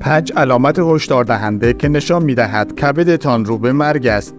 5 علامت هشدار دهنده که نشان می‌دهد کبدتان رو به مرگ است.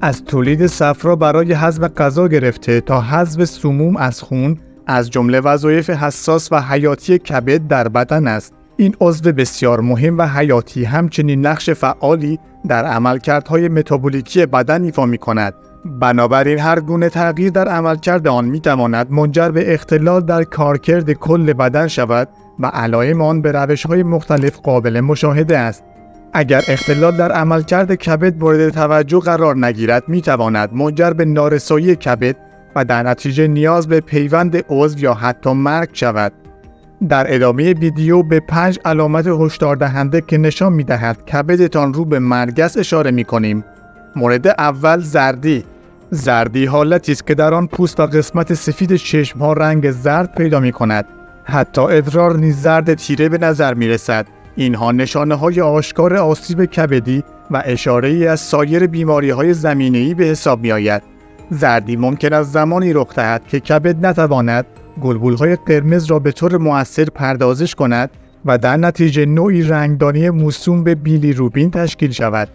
از تولید صفرا برای هضم غذا گرفته تا حذف سموم از خون از جمله وظایف حساس و حیاتی کبد در بدن است. این عضو بسیار مهم و حیاتی همچنین نقش فعالی در عملکردهای متابولیکی بدن ایفا می‌کند. بنابراین هر گونه تغییر در عملکرد آن می‌تواند منجر به اختلال در کارکرد کل بدن شود و علائم آن به روش‌های مختلف قابل مشاهده است. اگر اختلال در عملکرد کبد مورد توجه قرار نگیرد می‌تواند منجر به نارسایی کبد و در نتیجه نیاز به پیوند عضو یا حتی مرگ شود. در ادامه ویدیو به 5 علامت هشدار دهنده که نشان می‌دهد کبدتان رو به مرگ است اشاره می‌کنیم. مورد اول زردی حالتی است که در آن پوست و قسمت سفید چشم‌ها رنگ زرد پیدا می‌کند. حتی ادرار نیز زرد تیره به نظر می‌رسد. اینها نشانه‌های آشکار آسیب کبدی و اشاره‌ای از سایر بیماری‌های زمینه‌ای به حساب می‌آید. زردی ممکن است زمانی رخ دهد که کبد نتواند گلبول‌های قرمز را به طور مؤثر پردازش کند و در نتیجه نوعی رنگدانی موسوم به بیلیروبین تشکیل شود.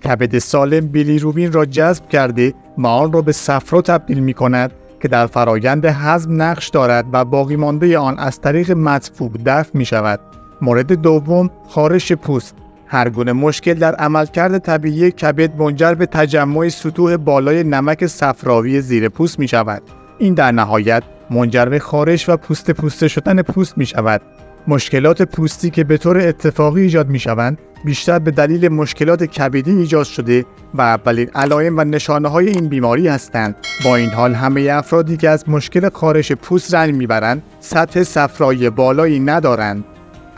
کبد سالم بیلیروبین را جذب کرده و آن را به صفرا تبدیل می‌کند که در فرایند هضم نقش دارد و باقی مانده آن از طریق مدفوع دفع می‌شود. مورد دوم، خارش پوست. هر گونه مشکل در عملکرد طبیعی کبد منجر به تجمع سطوح بالای نمک صفراوی زیر پوست می شود. این در نهایت منجر به خارش و پوسته شدن پوست می شود. مشکلات پوستی که به طور اتفاقی ایجاد می شوند بیشتر به دلیل مشکلات کبدی ایجاد شده و اولین علائم و نشانه های این بیماری هستند. با این حال همه افرادی که از مشکل خارش پوست رنج می برند سطح صفرایی بالایی ندارند.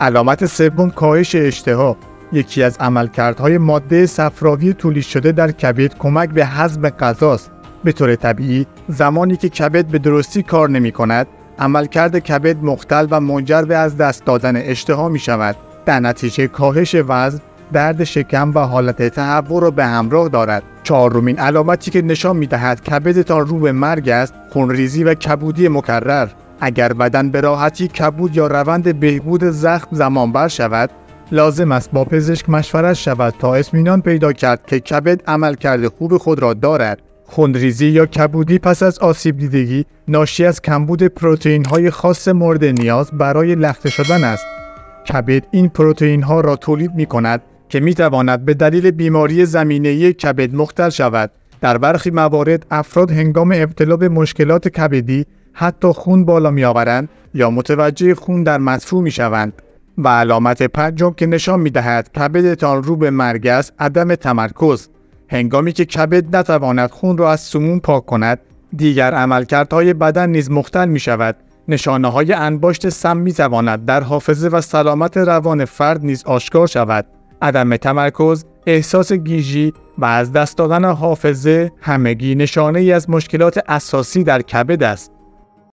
علامت سوم، کاهش اشتها. یکی از عملکردهای ماده صفراوی تولید شده در کبد کمک به هضم غذاست. به طور طبیعی زمانی که کبد به درستی کار نمی کند، عملکرد کبد مختل و منجر به از دست دادن اشتها می شود. در نتیجه کاهش وزن، درد شکم و حالت تهوع را به همراه دارد. چهارمین علامتی که نشان می دهد کبدتان رو به مرگ است، خونریزی و کبودی مکرر. اگر بدن به راحتی کبود یا روند بهبود زخم زمانبر شود، لازم است با پزشک مشورت شود تا اطمینان پیدا کرد که کبد عملکرد خوب خود را دارد. خونریزی یا کبودی پس از آسیب دیدگی ناشی از کمبود پروتئین‌های خاص مورد نیاز برای لخته شدن است. کبد این پروتئین‌ها را تولید می‌کند که می‌تواند به دلیل بیماری زمینه‌ای کبد مختل شود. در برخی موارد افراد هنگام ابتلا به مشکلات کبدی حتی خون بالا می‌آورند یا متوجه خون در مدفوع می‌شوند. و علامت پنجم که نشان می‌دهد کبدتان رو به مرگ است، عدم تمرکز. هنگامی که کبد نتواند خون را از سموم پاک کند، دیگر عملکردهای بدن نیز مختل می‌شود. نشانه‌های انباشت سم می‌تواند در حافظه و سلامت روان فرد نیز آشکار شود. عدم تمرکز، احساس گیجی و از دست دادن حافظه همگی نشانه‌ای از مشکلات اساسی در کبد است.